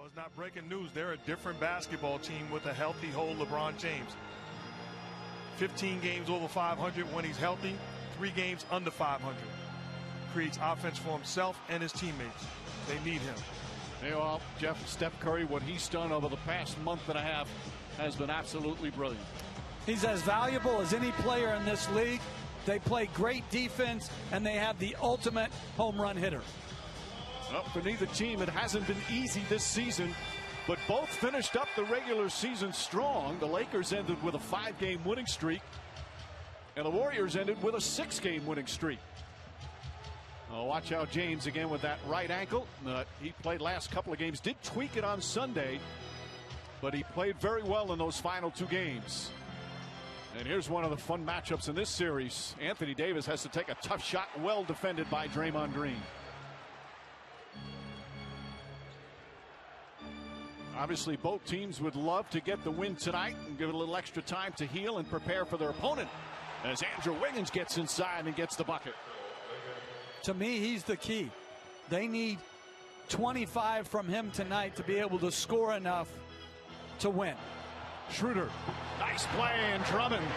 Well, it's not breaking news. They're a different basketball team with a healthy whole LeBron James. 15 games over 500 when he's healthy, 3 games under 500. Creates offense for himself and his teammates. They need him. Well, Jeff, Steph Curry, what he's done over the past month and a half has been absolutely brilliant. He's as valuable as any player in this league. They play great defense, and they have the ultimate home run hitter. Well, for neither team, it hasn't been easy this season, but both finished up the regular season strong. The Lakers ended with a 5-game winning streak, and the Warriors ended with a 6-game winning streak. Watch out, James again with that right ankle. He played last couple of games, did tweak it on Sunday, but he played very well in those final 2 games. And here's one of the fun matchups in this series. Anthony Davis has to take a tough shot, well defended by Draymond Green. Obviously, both teams would love to get the win tonight and give it a little extra time to heal and prepare for their opponent as Andrew Wiggins gets inside and gets the bucket. To me, he's the key. They need 25 from him tonight to be able to score enough to win. Schroeder, nice play, and Drummond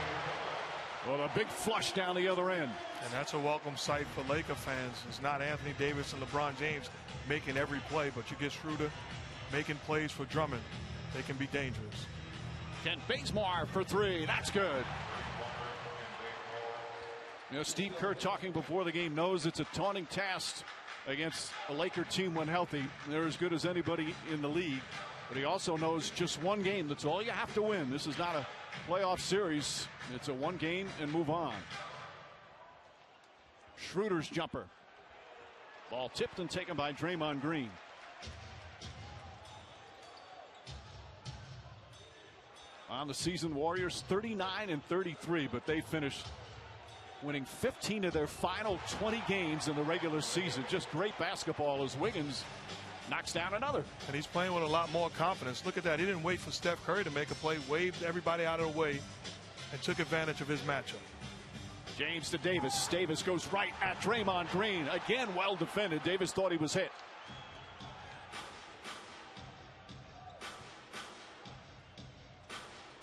with a big flush down the other end. And that's a welcome sight for Laker fans. It's not Anthony Davis and LeBron James making every play, but you get Schroeder making plays for Drummond. They can be dangerous. Kent Bazemore for 3. That's good. You know, Steve Kerr talking before the game knows it's a daunting task against a Laker team when healthy. They're as good as anybody in the league. But he also knows just one game. That's all you have to win. This is not a playoff series. It's a one game and move on. Schroeder's jumper. Ball tipped and taken by Draymond Green. On the season, Warriors 39-33, but they finished winning 15 of their final 20 games in the regular season. Just great basketball as Wiggins knocks down another. And he's playing with a lot more confidence. Look at that. He didn't wait for Steph Curry to make a play, waved everybody out of the way, and took advantage of his matchup. James to Davis. Davis goes right at Draymond Green. Again, well defended. Davis thought he was hit.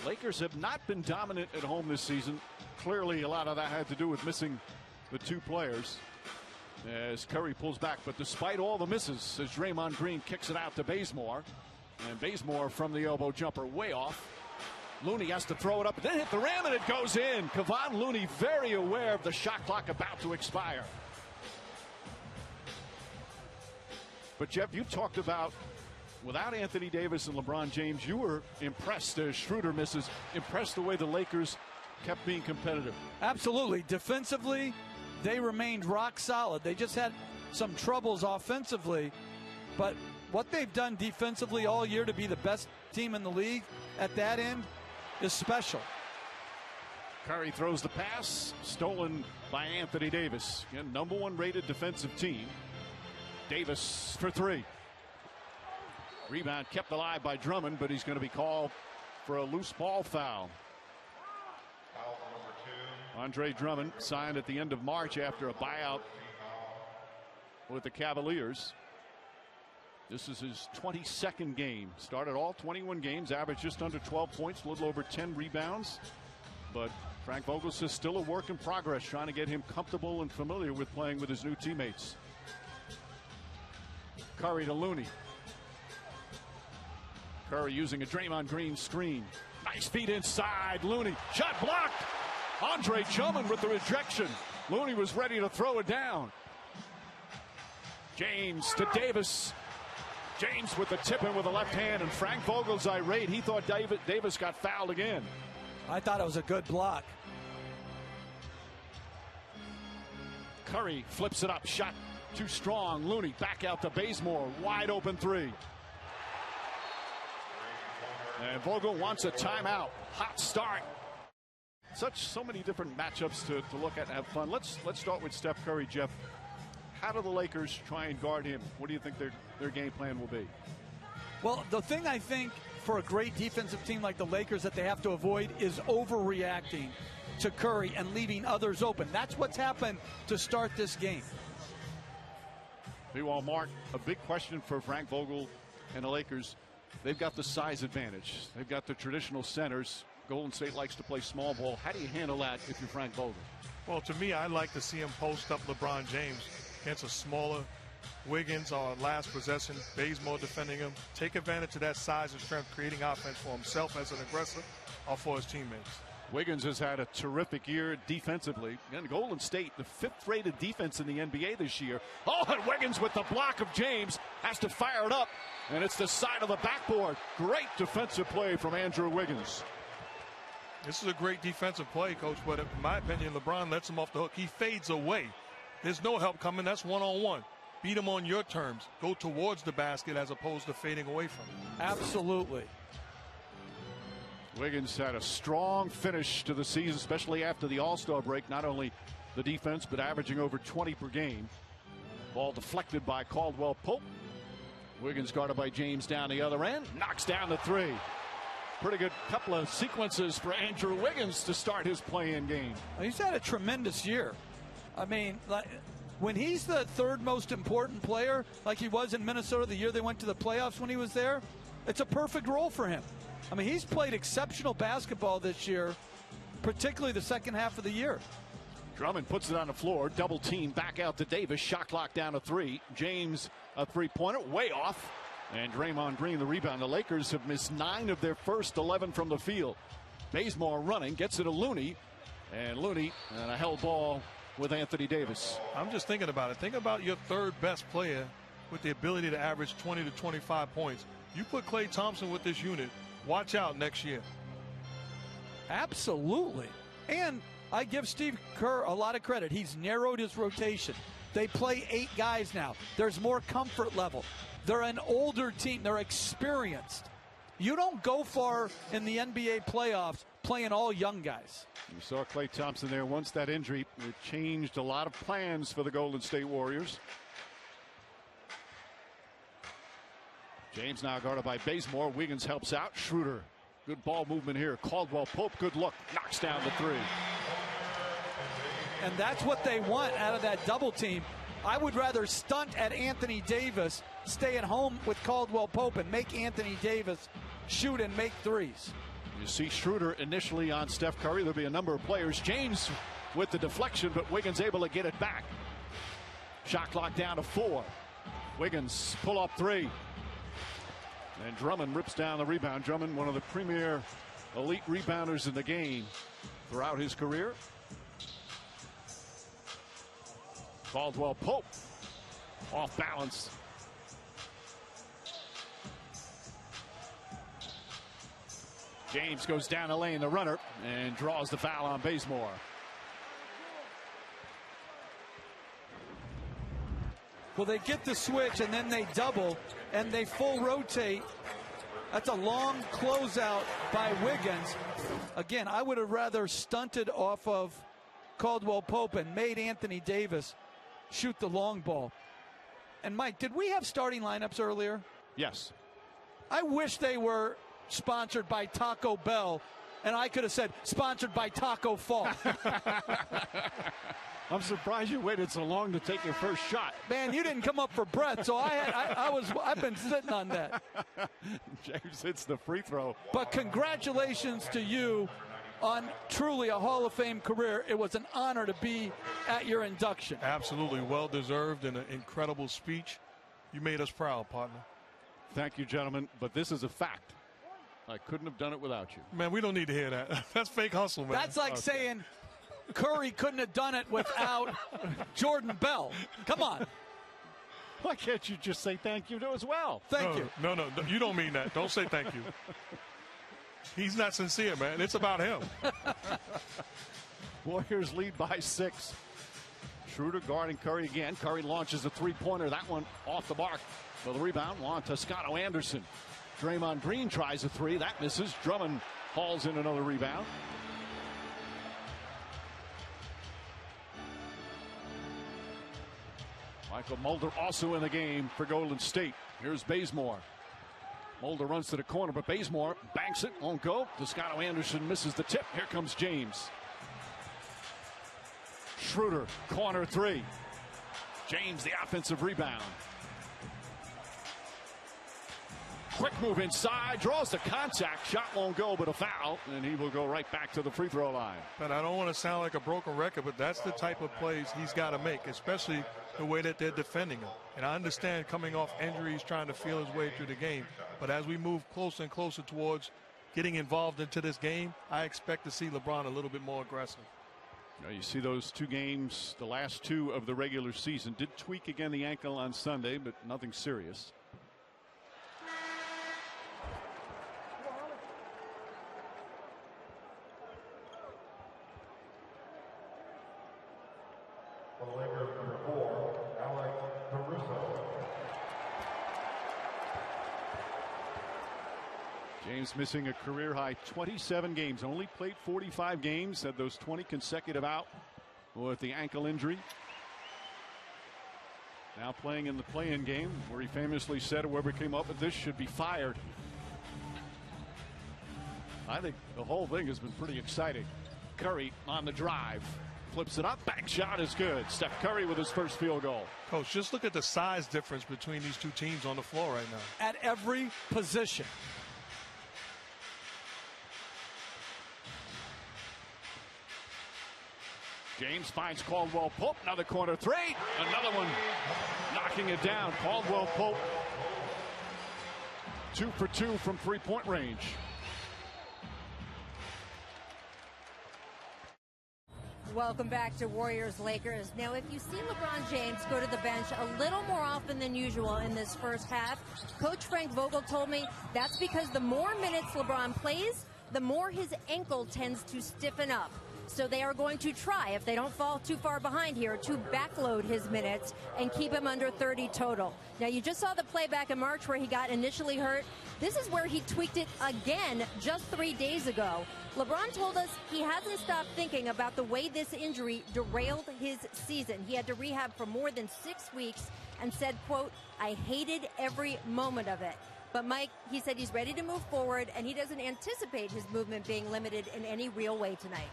Lakers have not been dominant at home this season. Clearly, a lot of that had to do with missing the 2 players as Curry pulls back. But despite all the misses, as Draymond Green kicks it out to Bazemore, and Bazemore from the elbow jumper way off. Looney has to throw it up, then hit the rim, and it goes in. Kevon Looney very aware of the shot clock about to expire. But Jeff, you talked about without Anthony Davis and LeBron James, you were impressed as Schroeder misses, impressed the way the Lakers kept being competitive. Absolutely. Defensively, they remained rock solid. They just had some troubles offensively. But what they've done defensively all year to be the best team in the league at that end is special. Curry throws the pass, stolen by Anthony Davis. Again, #1 rated defensive team. Davis for 3. Rebound kept alive by Drummond, but he's going to be called for a loose ball foul. Foul number 2. Andre Drummond signed at the end of March after a buyout with the Cavaliers. This is his 22nd game. Started all 21 games, averaged just under 12 points, a little over 10 rebounds. But Frank Vogel says still a work in progress, trying to get him comfortable and familiar with playing with his new teammates. Curry to Looney. Curry using a Draymond Green screen. Nice feed inside. Looney. Shot blocked. Andre Drummond with the rejection. Looney was ready to throw it down. James to Davis. James with the tip in with the left hand, and Frank Vogel's irate. He thought Davis got fouled again. I thought it was a good block. Curry flips it up. Shot too strong. Looney back out to Bazemore. Wide open 3. And Vogel wants a timeout. Hot start. So many different matchups to look at and have fun. Let's start with Steph Curry, Jeff. How do the Lakers try and guard him? What do you think their game plan will be? Well, the thing I think for a great defensive team like the Lakers that they have to avoid is overreacting to Curry and leaving others open. That's what's happened to start this game. Meanwhile, Mark, a big question for Frank Vogel And the Lakers, they've got the size advantage. They've got the traditional centers. Golden State likes to play small ball. How do you handle that if you're Frank Vogel? Well, to me, I like to see him post up LeBron James against a smaller Wiggins on last possession, Bazemore defending him. Take advantage of that size and strength, creating offense for himself as an aggressor or for his teammates. Wiggins has had a terrific year defensively. And Golden State, the 5th-rated defense in the NBA this year. Oh, and Wiggins with the block of James has to fire it up. And it's the side of the backboard. Great defensive play from Andrew Wiggins. This is a great defensive play, Coach, but in my opinion, LeBron lets him off the hook. He fades away. There's no help coming. That's one-on-one. Beat him on your terms. Go towards the basket as opposed to fading away from him. Absolutely. Wiggins had a strong finish to the season, especially after the All-Star break. Not only the defense, but averaging over 20 per game. Ball deflected by Caldwell Pope. Wiggins guarded by James down the other end. Knocks down the three. Pretty good couple of sequences for Andrew Wiggins to start his play-in game. He's had a tremendous year. I mean, when he's the 3rd most important player, like he was in Minnesota the year they went to the playoffs when he was there, it's a perfect role for him. I mean, he's played exceptional basketball this year, particularly the second half of the year. Drummond puts it on the floor. Double team back out to Davis. Shot clock down to 3. James a three-pointer way off. And Draymond Green the rebound. The Lakers have missed 9 of their first 11 from the field. Bazemore running. Gets it to Looney. And Looney and a held ball with Anthony Davis. I'm just thinking about it. Think about your 3rd best player with the ability to average 20 to 25 points. You put Klay Thompson with this unit. Watch out next year. Absolutely. And I give Steve Kerr a lot of credit. He's narrowed his rotation. They play 8 guys now. There's more comfort level. They're an older team. They're experienced. You don't go far in the NBA playoffs playing all young guys. You saw Klay Thompson there. Once that injury, it changed a lot of plans for the Golden State Warriors. James now guarded by Bazemore. Wiggins helps out. Schroeder. Good ball movement here. Caldwell Pope. Good look. Knocks down the 3. And that's what they want out of that double team. I would rather stunt at Anthony Davis, stay at home with Caldwell Pope, and make Anthony Davis shoot and make threes. You see Schroeder initially on Steph Curry. There'll be a number of players. James with the deflection, but Wiggins able to get it back. Shot clock down to 4. Wiggins pull up 3. And Drummond rips down the rebound. Drummond, one of the premier elite rebounders in the game throughout his career. Caldwell Pope off balance. James goes down the lane, the runner, and draws the foul on Bazemore. Well, they get the switch and then they double and they full rotate. That's a long closeout by Wiggins. Again, I would have rather stunted off of Caldwell Pope and made Anthony Davis shoot the long ball. And Mike, did we have starting lineups earlier? Yes. I wish they were sponsored by Taco Bell and I could have said sponsored by Taco Fall. I'm surprised you waited so long to take your first shot. Man, you didn't come up for breath, so I've been sitting on that. James hits the free throw. But congratulations to you on truly a Hall of Fame career. It was an honor to be at your induction. Absolutely well deserved and an incredible speech. You made us proud, partner. Thank you, gentlemen. But this is a fact. I couldn't have done it without you. Man, we don't need to hear that. That's fake hustle, man. That's like saying Curry couldn't have done it without Jordan Bell. Come on. Why can't you just say thank you to as well? Thank you. No, you don't mean that. Don't say thank you. He's not sincere, man. It's about him. Warriors lead by 6. Schroeder guarding Curry again. Curry launches a three-pointer. That one off the mark. For the rebound, Juan Toscano Anderson. Draymond Green tries a 3. That misses. Drummond hauls in another rebound. Michael Mulder also in the game for Golden State. Here's Bazemore. Mulder runs to the corner, but Bazemore banks it, won't go. Toscano Anderson misses the tip. Here comes James. Schroeder, corner 3. James, the offensive rebound. Quick move inside, draws the contact. Shot won't go, but a foul, and he will go right back to the free throw line. But I don't want to sound like a broken record, but that's the type of plays he's got to make, especially the way that they're defending him. And I understand coming off injuries, trying to feel his way through the game. But as we move closer and closer towards getting involved into this game, I expect to see LeBron a little bit more aggressive. Now you see those 2 games, the last 2 of the regular season. Did tweak again the ankle on Sunday, but nothing serious. For the Lakers, number 4, Alex Caruso. James missing a career-high 27 games. Only played 45 games. Had those 20 consecutive out with the ankle injury. Now playing in the play-in game, where he famously said whoever came up with this should be fired. I think the whole thing has been pretty exciting. Curry on the drive. Flips it up. Back shot is good. Steph Curry with his first field goal. Coach, just look at the size difference between these 2 teams on the floor right now. At every position. James finds Caldwell Pope. Another corner 3. Another one knocking it down. Caldwell Pope 2 for 2 from 3-point range. Welcome back to Warriors Lakers. Now, if you see LeBron James go to the bench a little more often than usual in this first half, Coach Frank Vogel told me that's because the more minutes LeBron plays, the more his ankle tends to stiffen up. So they are going to try, if they don't fall too far behind here, to backload his minutes and keep him under 30 total. Now, you just saw the play back in March where he got initially hurt. This is where he tweaked it again just 3 days ago. LeBron told us he hasn't stopped thinking about the way this injury derailed his season. He had to rehab for more than 6 weeks and said, quote, "I hated every moment of it." But Mike, he said he's ready to move forward, and he doesn't anticipate his movement being limited in any real way tonight.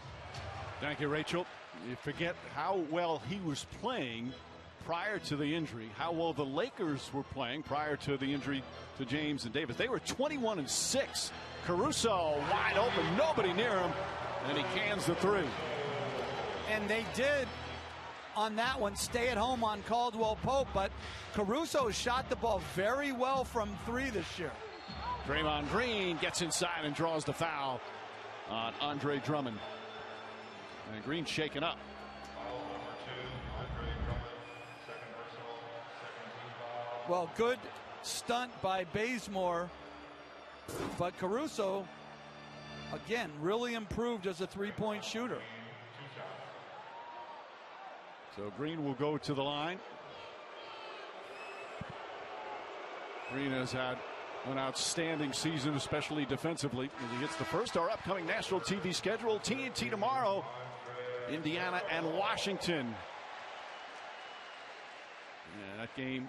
Thank you, Rachel. You forget how well he was playing prior to the injury, how well the Lakers were playing prior to the injury to James and Davis. They were 21-6. Caruso wide open, nobody near him, and he cans the 3. And they did on that one stay at home on Caldwell Pope, but Caruso shot the ball very well from 3 this year. Draymond Green gets inside and draws the foul on Andre Drummond. And Green shaken up. Foul number 2, Andre Drummond, second personal, second team foul. Well, good stunt by Bazemore, but Caruso, again, really improved as a 3-point shooter. So Green will go to the line. Green has had an outstanding season, especially defensively, as he hits the first of our upcoming national TV schedule. TNT tomorrow, Indiana and Washington. And that game,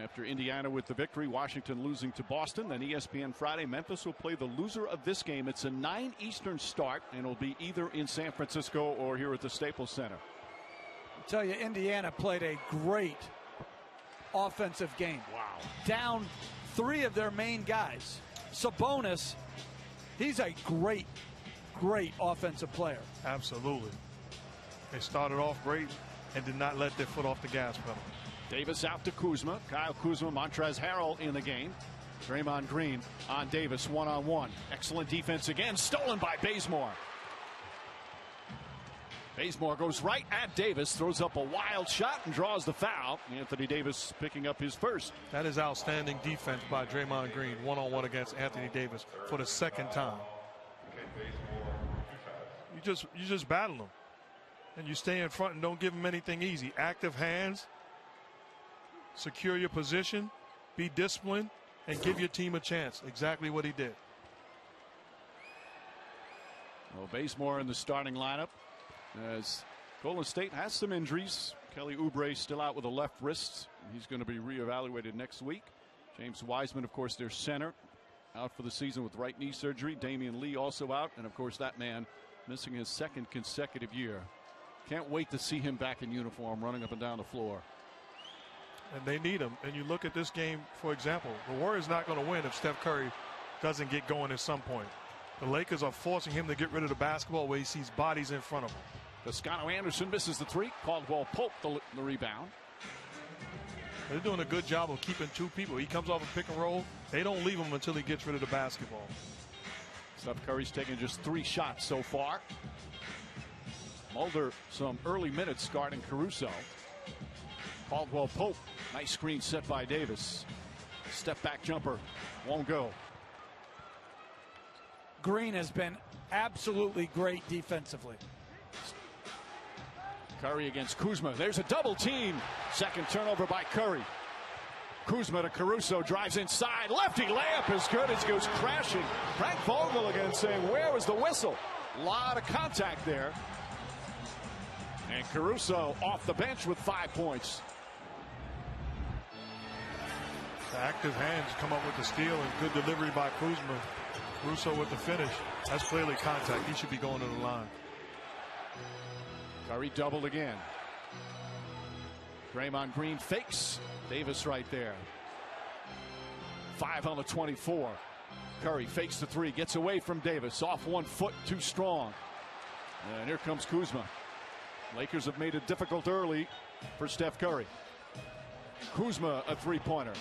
after Indiana with the victory, Washington losing to Boston. Then ESPN Friday, Memphis will play the loser of this game. It's a 9 Eastern start, and it'll be either in San Francisco or here at the Staples Center. I tell you, Indiana played a great offensive game. Wow. Down 3 of their main guys. Sabonis, he's a great offensive player. Absolutely. They started off great and did not let their foot off the gas pedal. Davis out to Kuzma. Kyle Kuzma, Montrezl Harrell in the game. Draymond Green on Davis one-on-one. Excellent defense again, stolen by Bazemore. Bazemore goes right at Davis, throws up a wild shot and draws the foul. Anthony Davis picking up his first. That is outstanding defense by Draymond Green, one-on-one against Anthony Davis for the second time. You just battle him, and you stay in front and don't give him anything easy. Active hands, secure your position, be disciplined, and give your team a chance. Exactly what he did. Well, Bazemore in the starting lineup, as Golden State has some injuries. Kelly Oubre still out with a left wrist. He's going to be reevaluated next week. James Wiseman, of course, their center, out for the season with right knee surgery. Damian Lee also out, and of course that man missing his 2nd consecutive year. Can't wait to see him back in uniform running up and down the floor. and they need him. And you look at this game, for example, the Warriors not going to win if Steph Curry doesn't get going at some point. The Lakers are forcing him to get rid of the basketball where he sees bodies in front of him. Toscano Anderson misses the three. Caldwell Pope the rebound. They're doing a good job of keeping two people. He comes off a pick and roll. They don't leave him until he gets rid of the basketball. Steph Curry's taken just 3 shots so far. Mulder some early minutes guarding Caruso. Caldwell Pope, nice screen set by Davis. Step back jumper won't go. Green has been absolutely great defensively. Curry against Kuzma. There's a double team. Second turnover by Curry. Kuzma to Caruso, drives inside. Lefty layup is good. It goes crashing. Frank Vogel again saying, where was the whistle? A lot of contact there. And Caruso off the bench with 5 points. The active hands come up with the steal and good delivery by Kuzma. Caruso with the finish. That's clearly contact. He should be going to the line. Curry doubled again. Draymond Green fakes. Davis right there. 5 on the 24. Curry fakes the 3. Gets away from Davis. Off 1 foot. Too strong. And here comes Kuzma. Lakers have made it difficult early for Steph Curry. Kuzma a 3-pointer.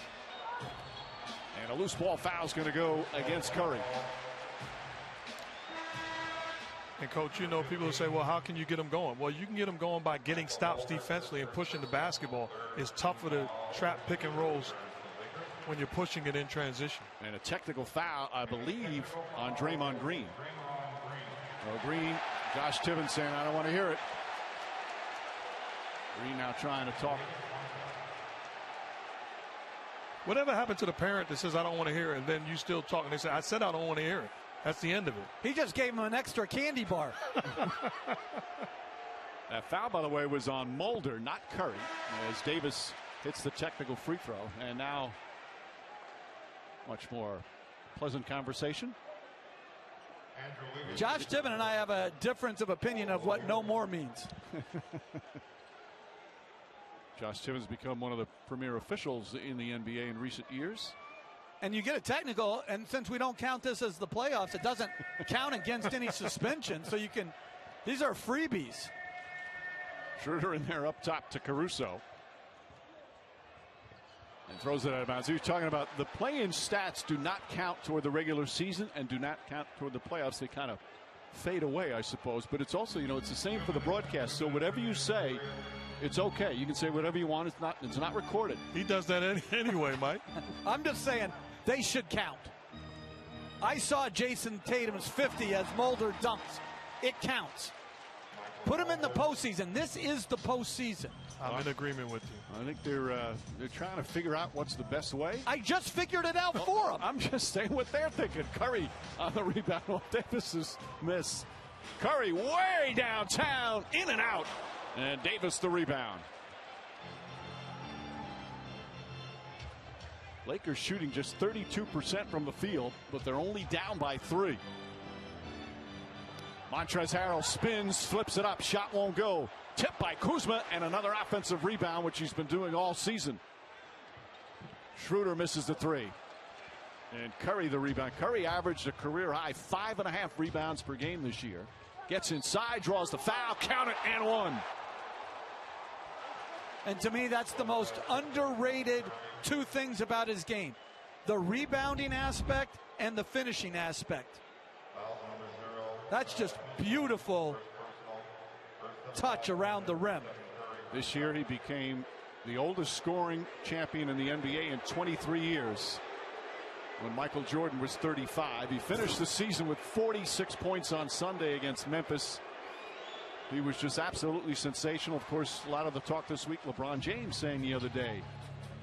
And a loose ball foul is going to go against Curry. And, Coach, you know, people will say, well, how can you get them going? Well, you can get them going by getting stops defensively and pushing the basketball. It's tougher to trap pick and rolls when you're pushing it in transition. And a technical foul, I believe, on Draymond Green. Well, Green, Josh Tibbins saying, I don't want to hear it. Green now trying to talk. Whatever happened to the parent that says, I don't want to hear it, and then you still talk, and they say, I said I don't want to hear it. That's the end of it. He just gave him an extra candy bar. That foul, by the way, was on Mulder, not Curry, as Davis hits the technical free throw. And now, much more pleasant conversation. Josh Tibbin and I have a difference of opinion of what no more means. Josh Tibbins become one of the premier officials in the NBA in recent years. And you get a technical, and since we don't count this as the playoffs, it doesn't count against any suspension. So you can, these are freebies. Schroeder in there up top to Caruso. And throws it out of bounds. He was talking about the play-in stats do not count toward the regular season and do not count toward the playoffs. They kind of fade away, I suppose. But it's also, you know, it's the same for the broadcast. So whatever you say, it's okay. You can say whatever you want. It's not recorded. He does that anyway, Mike. I'm just saying they should count. I saw Jason Tatum's 50 as Mulder dunks. It counts. Put him in the postseason. This is the postseason. I'm in agreement with you. I think they're trying to figure out what's the best way. I just figured it out for them. I'm just saying what they're thinking. Curry on the rebound off Davis's miss. Curry way downtown, in and out. And Davis the rebound. Lakers shooting just 32% from the field, but they're only down by 3. Montrezl Harrell spins, flips it up, shot won't go. Tipped by Kuzma, and another offensive rebound, which he's been doing all season. Schroeder misses the 3. And Curry the rebound. Curry averaged a career high 5.5 rebounds per game this year. Gets inside, draws the foul, count it, and 1. And to me, that's the most underrated 2 things about his game. The rebounding aspect and the finishing aspect. That's just beautiful touch around the rim. This year he became the oldest scoring champion in the NBA in 23 years. When Michael Jordan was 35. He finished the season with 46 points on Sunday against Memphis. He was just absolutely sensational. Of course, a lot of the talk this week, LeBron James saying the other day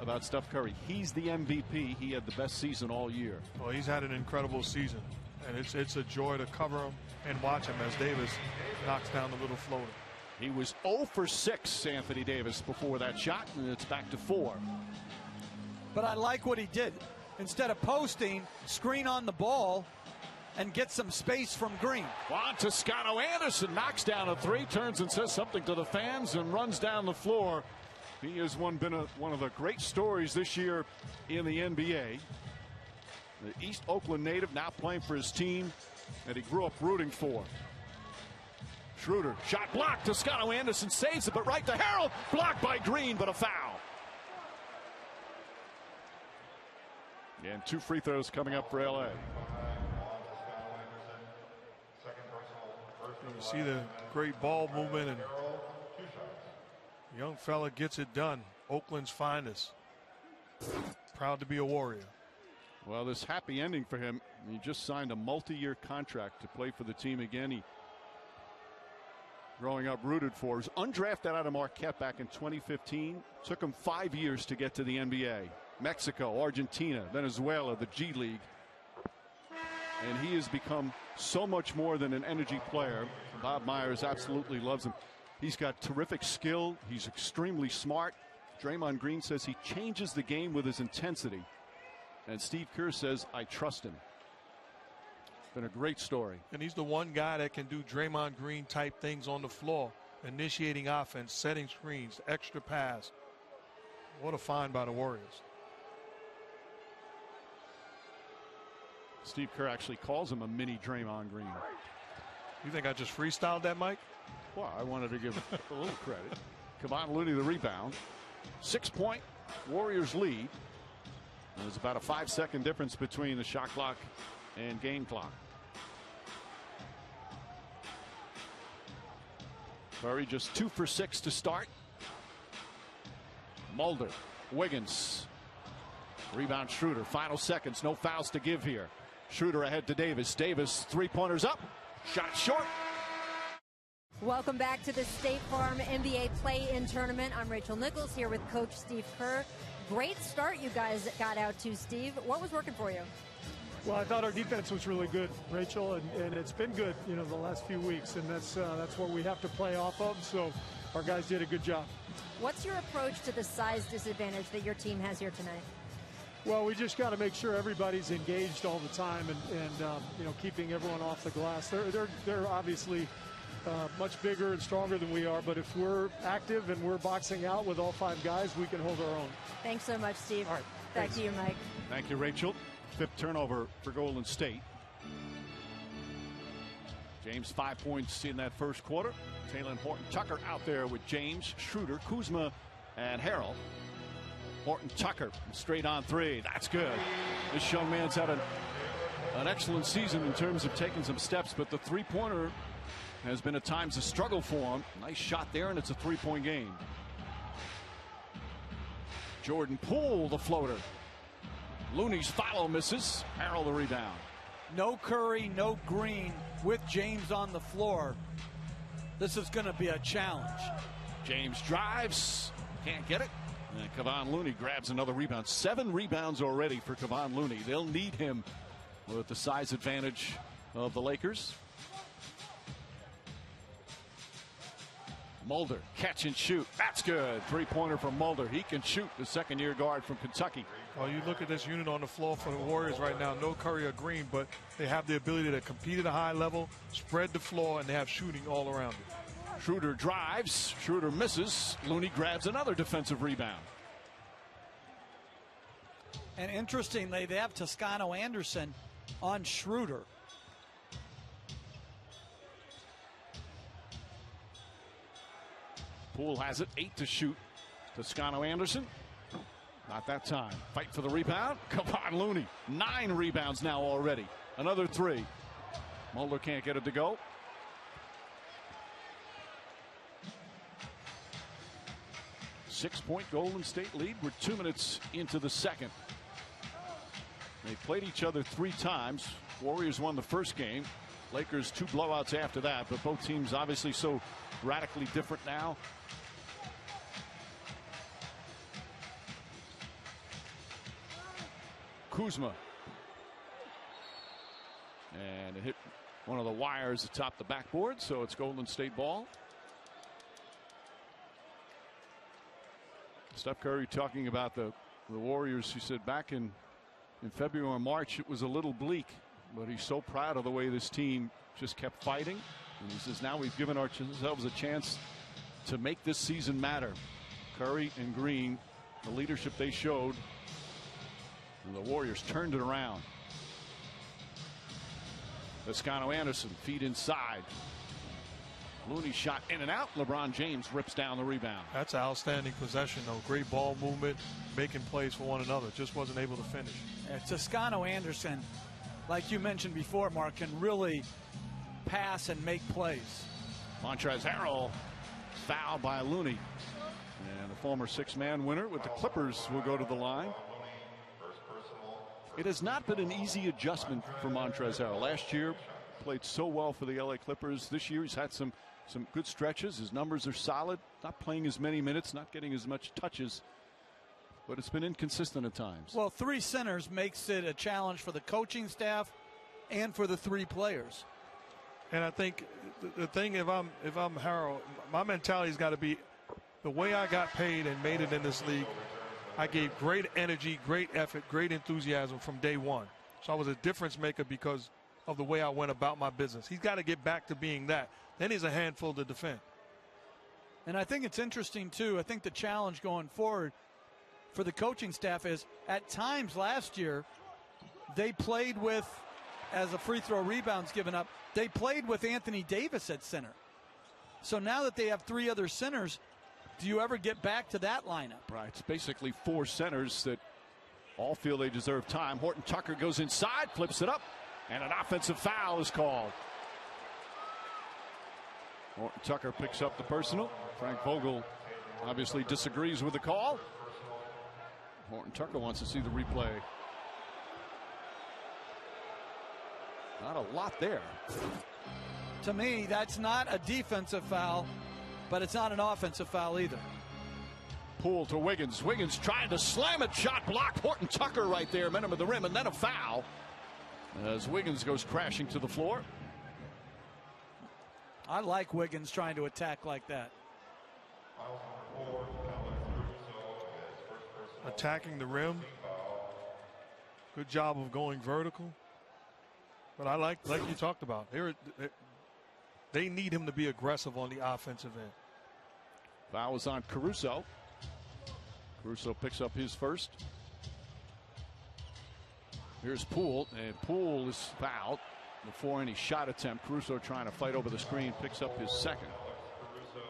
about Steph Curry. He's the MVP. He had the best season all year. Well, he's had an incredible season. And it's a joy to cover him and watch him as Davis knocks down the little floater. He was 0 for 6, Anthony Davis, before that shot, and it's back to 4. But I like what he did. Instead of posting, screen on the ball and get some space from Green. Juan Toscano Anderson knocks down a 3, turns and says something to the fans and runs down the floor. He has been one of the great stories this year in the NBA. The East Oakland native now playing for his team that he grew up rooting for. Schroeder, shot blocked. Toscano Anderson saves it, but right to Harrell. Blocked by Green, but a foul. And 2 free throws coming up for LA. You see the great ball movement, and young fella gets it done. Oakland's finest. Proud to be a Warrior. Well, this happy ending for him. He just signed a multi-year contract to play for the team again. He, growing up, rooted for. He was undrafted out of Marquette back in 2015. Took him 5 years to get to the NBA. Mexico, Argentina, Venezuela, the G League. And he has become so much more than an energy player. Bob Myers absolutely loves him. He's got terrific skill. He's extremely smart. Draymond Green says he changes the game with his intensity. And Steve Kerr says, I trust him. It's been a great story. And he's the one guy that can do Draymond Green type things on the floor. Initiating offense, setting screens, extra pass. What a find by the Warriors. Steve Kerr actually calls him a mini Draymond Green. You think I just freestyled that, Mike? Well, I wanted to give a little credit. Kevon Looney the rebound. 6-point Warriors lead. There's about a 5-second difference between the shot clock and game clock. Curry just 2 for 6 to start. Mulder, Wiggins. Rebound Schroeder. Final seconds. No fouls to give here. Schroeder ahead to Davis. Davis, 3-pointers up. Shot short. Welcome back to the State Farm NBA Play-In Tournament. I'm Rachel Nichols here with Coach Steve Kerr. Great start you guys got out to, Steve. What was working for you? Well, I thought our defense was really good, Rachel, and it's been good, the last few weeks, and that's what we have to play off of. So our guys did a good job. What's your approach to the size disadvantage that your team has here tonight? Well, we just got to make sure everybody's engaged all the time, and keeping everyone off the glass. They're obviously much bigger and stronger than we are, but if we're active and we're boxing out with all 5 guys, we can hold our own. Thanks so much, Steve. All right. Back to you, Mike. Thank you, Rachel. 5th turnover for Golden State. James 5 points in that first quarter. Talen Horton-Tucker out there with James, Schroeder, Kuzma, and Harrell. Horton-Tucker straight on 3. That's good. This young man's had an excellent season in terms of taking some steps, but the 3-pointer has been at times a struggle for him. Nice shot there, and it's a 3-point game. Jordan Poole, the floater. Looney's follow misses. Harrell the rebound. No Curry, no Green with James on the floor. This is going to be a challenge. James drives. Can't get it. And Kevon Looney grabs another rebound. 7 rebounds already for Kevon Looney. They'll need him with the size advantage of the Lakers. Mulder, catch and shoot. That's good. 3-pointer from Mulder. He can shoot, the second-year guard from Kentucky. Well, you look at this unit on the floor for the Warriors right now. No Curry or Green, but they have the ability to compete at a high level, spread the floor, and they have shooting all around it. Schroeder drives. Schroeder misses. Looney grabs another defensive rebound. And interestingly, they have Toscano Anderson on Schroeder. Poole has it. 8 to shoot. Toscano Anderson. Not that time. Fight for the rebound. Kevon Looney. 9 rebounds now already. Another 3. Mulder can't get it to go. Six-point Golden State lead. We're 2 minutes into the second. They played each other 3 times. Warriors won the first game. Lakers 2 blowouts after that, but both teams obviously so radically different now. Kuzma. And it hit one of the wires atop the backboard, so it's Golden State ball. Steph Curry talking about the Warriors. He said back in February or March it was a little bleak, but he's so proud of the way this team just kept fighting. And he says now we've given ourselves a chance to make this season matter. Curry and Green, the leadership they showed, and the Warriors turned it around. Toscano-Anderson, feed inside. Looney shot in and out. LeBron James rips down the rebound. That's an outstanding possession, though. Great ball movement, making plays for one another. Just wasn't able to finish. Toscano-Anderson, like you mentioned before, Mark, can really pass and make plays. Montrezl Harrell fouled by Looney. And the former six-man winner with the Clippers will go to the line. It has not been an easy adjustment for Montrezl Harrell. Last year, played so well for the LA Clippers. This year, he's had some good stretches. His numbers are solid. Not playing as many minutes, not getting as much touches. But it's been inconsistent at times. Well, three centers makes it a challenge for the coaching staff and for the three players. And I think the thing, if I'm Harrell, my mentality's got to be the way I got paid and made it in this league. I gave great energy, great effort, great enthusiasm from day one. So I was a difference maker because of the way I went about my business. He's got to get back to being that. Then he's a handful to defend. And I think it's interesting, too. I think the challenge going forward for the coaching staff is at times last year they played with, as a free throw rebounds given up, they played with Anthony Davis at center. So now that they have three other centers, do you ever get back to that lineup? Right. It's basically four centers that all feel they deserve time. Horton Tucker goes inside, flips it up, and an offensive foul is called. Horton Tucker picks up the personal. Frank Vogel obviously disagrees with the call. Horton Tucker wants to see the replay. Not a lot there. To me, that's not a defensive foul, but it's not an offensive foul either. Poole to Wiggins. Wiggins trying to slam it. Shot blocked. Horton Tucker right there. Met him at the rim, and then a foul as Wiggins goes crashing to the floor. I like Wiggins trying to attack like that. Attacking the rim. Good job of going vertical. But I like you talked about, they need him to be aggressive on the offensive end. Foul is on Caruso. Caruso picks up his first. Here's Poole, and Poole is fouled before any shot attempt. Caruso trying to fight over the screen, picks up his second.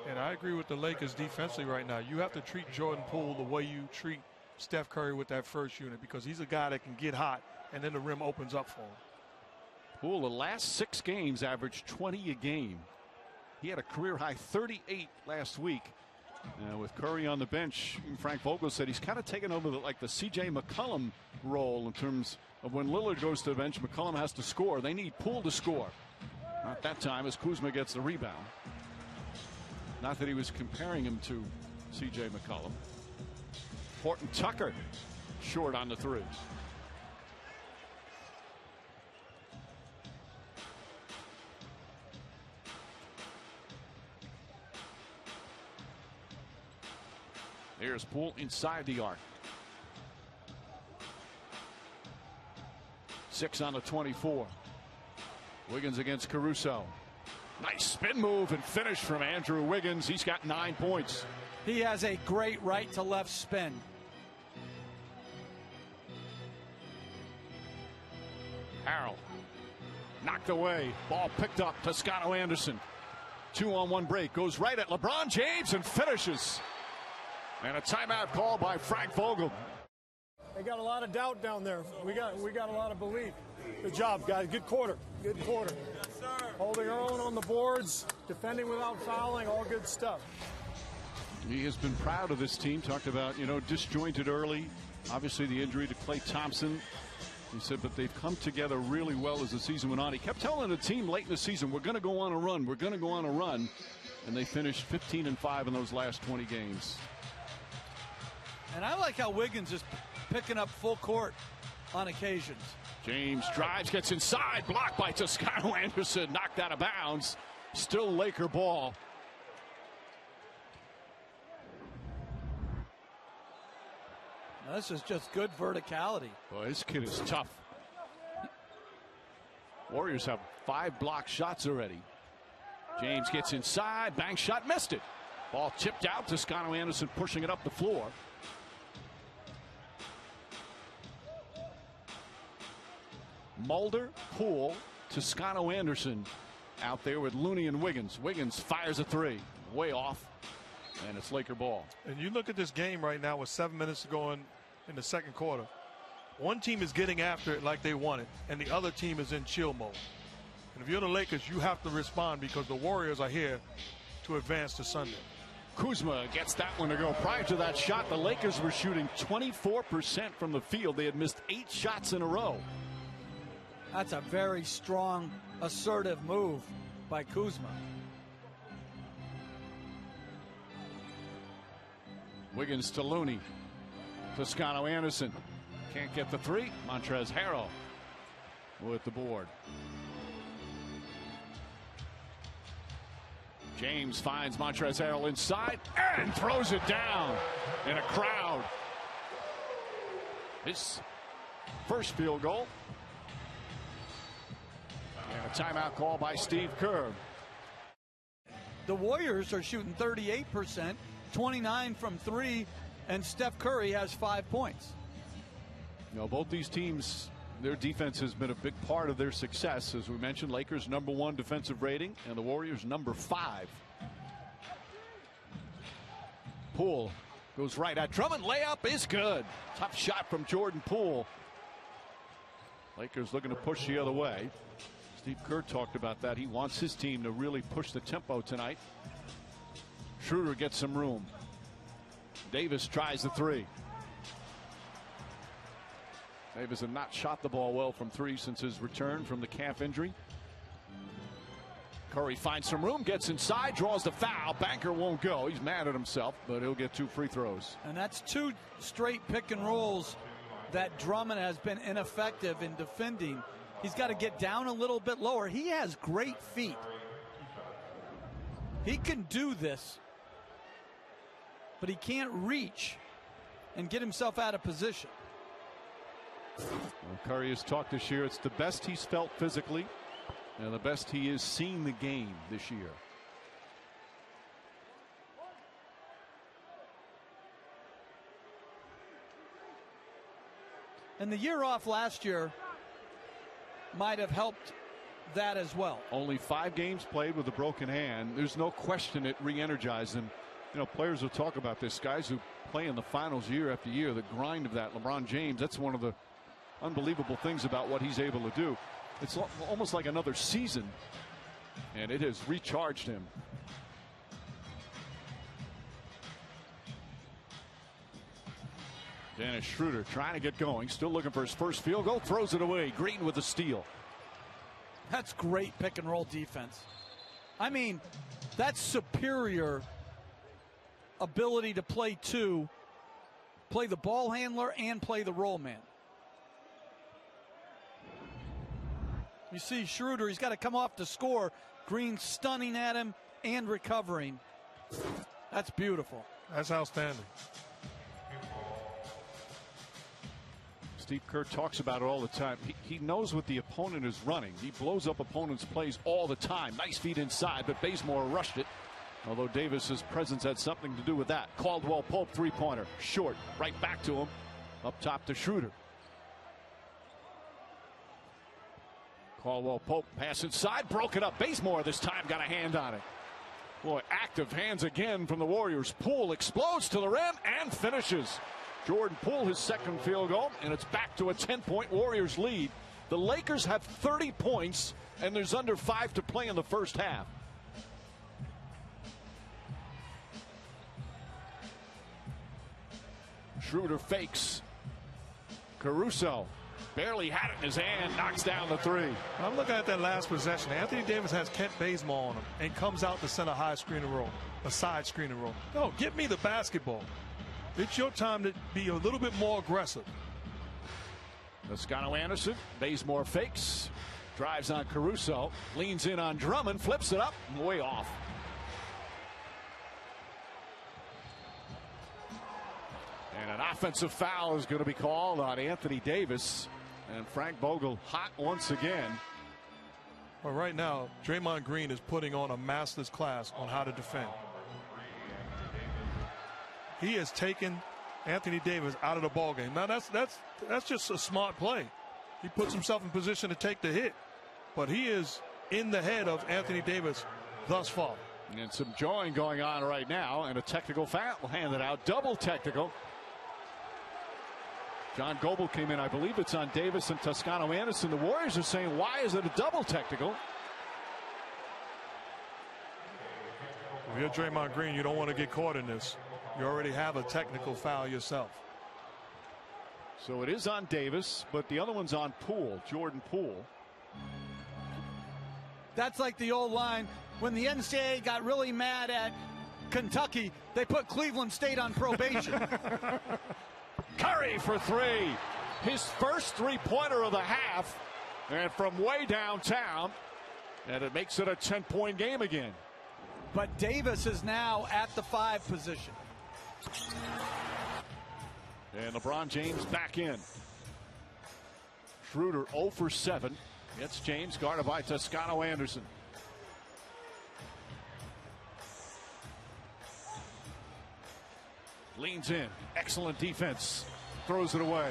And I agree with the Lakers defensively right now. You have to treat Jordan Poole the way you treat Steph Curry with that first unit, because he's a guy that can get hot and then the rim opens up for him. Poole, the last 6 games, averaged 20 a game. He had a career-high 38 last week. With Curry on the bench, Frank Vogel said he's kind of taken over the C.J. McCollum role in terms of when Lillard goes to the bench, McCollum has to score. They need Poole to score. Not that time, as Kuzma gets the rebound. Not that he was comparing him to C.J. McCollum. Horton Tucker short on the three. Here's Poole inside the arc. 6 on the 24. Wiggins against Caruso. Nice spin move and finish from Andrew Wiggins. He's got 9 points. He has a great right to left spin. Harrell knocked away. Ball picked up. Toscano-Anderson. 2-on-1 break. Goes right at LeBron James and finishes. And a timeout call by Frank Vogel. They got a lot of doubt down there. We got a lot of belief. Good job, guys. Good quarter. Good quarter. Yes, sir. Holding our own on the boards, defending without fouling, all good stuff. He has been proud of this team. Talked about, disjointed early. Obviously the injury to Klay Thompson. He said, but they've come together really well as the season went on. He kept telling the team late in the season, we're going to go on a run. We're going to go on a run. And they finished 15-5 in those last 20 games. And I like how Wiggins is picking up full court on occasions. James drives, gets inside, blocked by Toscano-Anderson, knocked out of bounds. Still Laker ball. Now, this is just good verticality. Boy, this kid is tough. Warriors have 5 blocked shots already. James gets inside, bank shot, missed it. Ball tipped out. Toscano Anderson pushing it up the floor. Mulder, Poole, Toscano Anderson out there with Looney and Wiggins. Wiggins fires a three. Way off. And it's Laker ball. And you look at this game right now with 7 minutes to go in the second quarter. One team is getting after it like they want it, and the other team is in chill mode. And if you're the Lakers, you have to respond because the Warriors are here to advance to Sunday. Kuzma gets that one to go. Prior to that shot, the Lakers were shooting 24% from the field. They had missed 8 shots in a row. That's a very strong, assertive move by Kuzma. Wiggins to Looney. Toscano Anderson can't get the three. Montrezl Harrell with the board. James finds Montrezl Harrell inside and throws it down in a crowd. His first field goal. And a timeout call by Steve Kerr. The Warriors are shooting 38%, 29 from 3, and Steph Curry has 5 points. You know, both these teams, their defense has been a big part of their success. As we mentioned, Lakers #1 defensive rating and the Warriors #5. Poole goes right at Drummond. Layup is good. Tough shot from Jordan Poole. Lakers looking to push the other way. Steve Kerr talked about that. He wants his team to really push the tempo tonight. Schroeder gets some room. Davis tries the three. Davis has not shot the ball well from 3 since his return from the calf injury. Curry finds some room, gets inside, draws the foul. Banker won't go. He's mad at himself, but he'll get 2 free throws. And that's 2 straight pick and rolls that Drummond has been ineffective in defending. He's got to get down a little bit lower. He has great feet. He can do this, but he can't reach and get himself out of position. Well, Curry has talked this year. It's the best he's felt physically and the best he is seeing the game this year. And the year off last year might have helped that as well. Only 5 games played with a broken hand. There's no question it re-energized him. You know, players will talk about this. Guys who play in the finals year after year, the grind of that. LeBron James, that's one of the unbelievable things about what he's able to do. It's almost like another season, and it has recharged him. Dennis Schroeder trying to get going, still looking for his first field goal, throws it away. Green with the steal. That's great pick and roll defense. I mean, that's superior ability to play 2, play the ball handler and play the roll man. You see Schroeder, he's got to come off to score. Green stunning at him and recovering. That's beautiful. That's outstanding. Steve Kerr talks about it all the time. He knows what the opponent is running. He blows up opponents' plays all the time. Nice feed inside, but Bazemore rushed it. Although Davis's presence had something to do with that. Caldwell Pope three-pointer. Short. Right back to him. Up top to Schroeder. Caldwell Pope pass inside. Broken up. Bazemore this time got a hand on it. Boy, active hands again from the Warriors. Poole explodes to the rim and finishes. Jordan Poole his second field goal, and it's back to a 10-point Warriors lead. The Lakers have 30 points, and there's under 5 to play in the first half. Schroeder fakes. Caruso barely had it in his hand, knocks down the three. I'm looking at that last possession. Anthony Davis has Kent Bazemore on him and comes out to center high screen and roll, a side screen and roll. No, give me the basketball. It's your time to be a little bit more aggressive. Toscano Anderson, Bazemore fakes, drives on Caruso, leans in on Drummond, flips it up, way off. And an offensive foul is going to be called on Anthony Davis. And Frank Vogel hot once again. Well, right now, Draymond Green is putting on a master's class on how to defend. he has taken Anthony Davis out of the ball game. Now that's just a smart play. He puts himself in position to take the hit, but he is in the head of Anthony Davis thus far. And some jawing going on right now, and a technical foul handed out, double technical. John Goble came in. I believe it's on Davis and Toscano Anderson. The Warriors are saying, why is it a double technical? If you're Draymond Green, you don't want to get caught in this. You already have a technical foul yourself. So it is on Davis, but the other one's on Poole, Jordan Poole. That's like the old line when the NCAA got really mad at Kentucky, they put Cleveland State on probation. Curry for three. His first three-pointer of the half, and from way downtown, and it makes it a 10-point game again. But Davis is now at the 5 position. And LeBron James back in. Schroeder 0 for 7. It's James guarded by Toscano Anderson. Leans in. Excellent defense. Throws it away.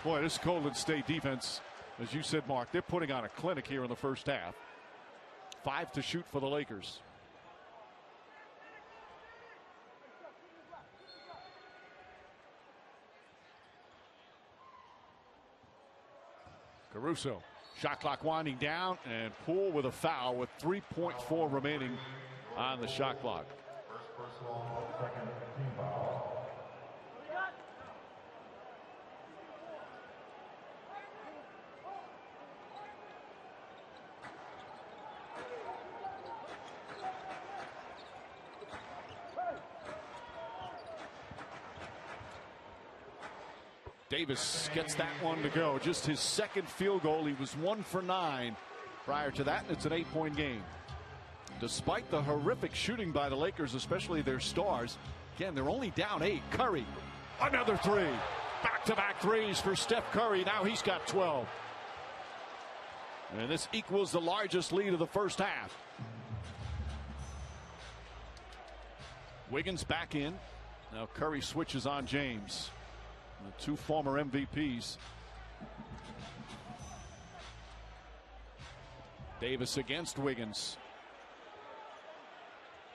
Boy, this Golden State defense, as you said, Mark, they're putting on a clinic here in the first half. 5 to shoot for the Lakers. Caruso. Shot clock winding down, and Poole with a foul with 3.4 remaining on the shot clock. First personal, second team foul. Davis gets that one to go. Just his second field goal. He was 1 for 9 prior to that, and it's an 8-point game. Despite the horrific shooting by the Lakers, especially their stars, again, they're only down 8. Curry, another 3. Back-to-back threes for Steph Curry. Now he's got 12. And this equals the largest lead of the first half. Wiggins back in. Now Curry switches on James. The 2 former MVPs. Davis against Wiggins.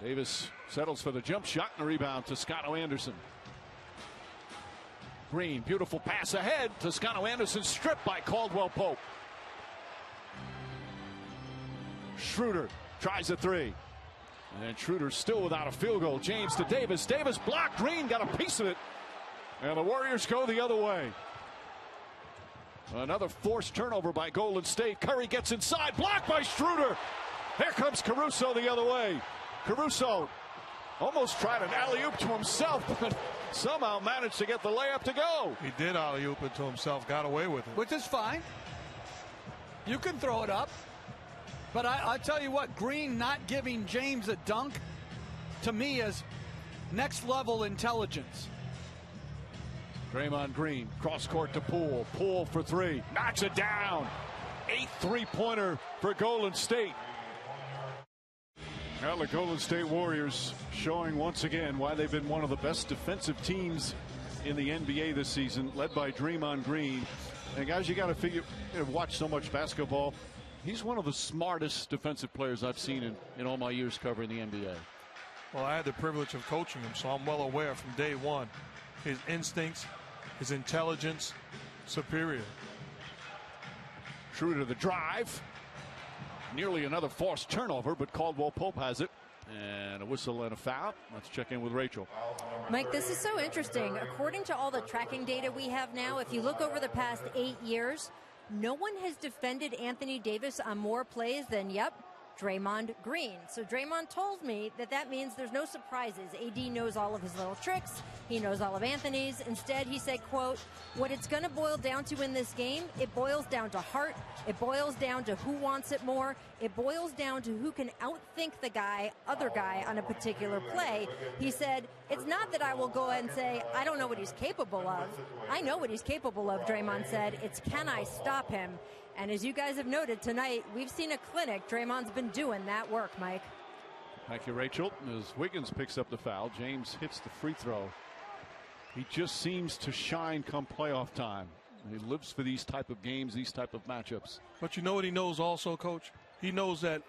Davis settles for the jump shot and a rebound. Toscano Anderson. Green, beautiful pass ahead. Toscano Anderson stripped by Caldwell Pope. Schroeder tries a 3. And Schroeder still without a field goal. James to Davis. Davis blocked. Green got a piece of it. And the Warriors go the other way. Another forced turnover by Golden State. Curry gets inside, blocked by Schroeder. Here comes Caruso the other way. Caruso almost tried an alley-oop to himself, but somehow managed to get the layup to go. He did alley-oop it to himself, got away with it. Which is fine. You can throw it up. But I tell you what, Green not giving James a dunk, to me, is next level intelligence. Draymond Green, cross court to Poole. Poole for 3, knocks it down. 8th three-pointer for Golden State. Now the Golden State Warriors showing once again why they've been one of the best defensive teams in the NBA this season, led by Draymond Green. And guys, you got to figure, watch so much basketball. He's one of the smartest defensive players I've seen in all my years covering the NBA. Well, I had the privilege of coaching him, so I'm well aware from day one. His instincts, his intelligence, superior. Schroeder the drive. Nearly another forced turnover, but Caldwell Pope has it. And a whistle and a foul. Let's check in with Rachel. Mike, this is so interesting. According to all the tracking data we have now, if you look over the past 8 years, no one has defended Anthony Davis on more plays than, Draymond Green. So Draymond told me that means there's no surprises. AD knows all of his little tricks. He knows all of Anthony's. Instead, he said, quote, what it's going to boil down to in this game, it boils down to heart. It boils down to who wants it more. It boils down to who can outthink the other guy on a particular play. He said, it's not that I will go ahead and say, I don't know what he's capable of. I know what he's capable of, Draymond said. It's can I stop him? And as you guys have noted tonight, we've seen a clinic. Draymond's been doing that work, Mike. Thank you, Rachel. As Wiggins picks up the foul, James hits the free throw He just seems to shine come playoff time. He lives for these type of games, these type of matchups. But you know what he knows also, Coach? He knows that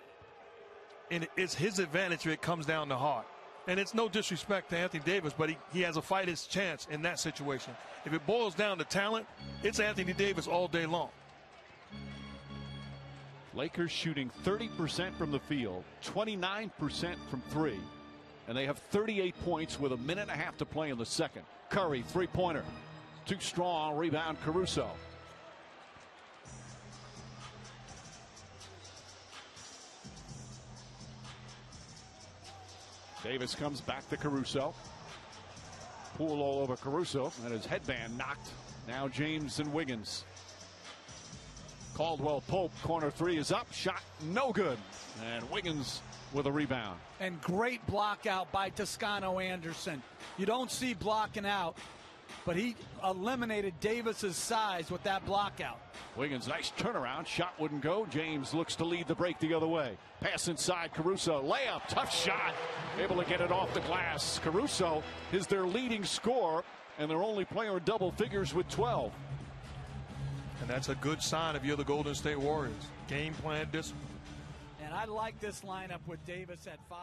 it's his advantage if it comes down to heart. And it's no disrespect to Anthony Davis, but he has a fighter's chance in that situation. If it boils down to talent, it's Anthony Davis all day long. Lakers shooting 30% from the field, 29% from three. And they have 38 points with a minute and a half to play in the second. Curry, three-pointer. Too strong, rebound Caruso. Davis comes back to Caruso. Poole all over Caruso, and his headband knocked. Now James and Wiggins. Caldwell Pope, corner three is up, shot no good. And Wiggins with a rebound. And great block out by Toscano Anderson. You don't see blocking out, but he eliminated Davis's size with that block out. Wiggins, nice turnaround. Shot wouldn't go. James looks to lead the break the other way. Pass inside Caruso. Layup. Tough shot. Able to get it off the glass. Caruso is their leading scorer, and their only player in double figures with 12. And that's a good sign if you're the Golden State Warriors. Game plan discipline. And I like this lineup with Davis at 5.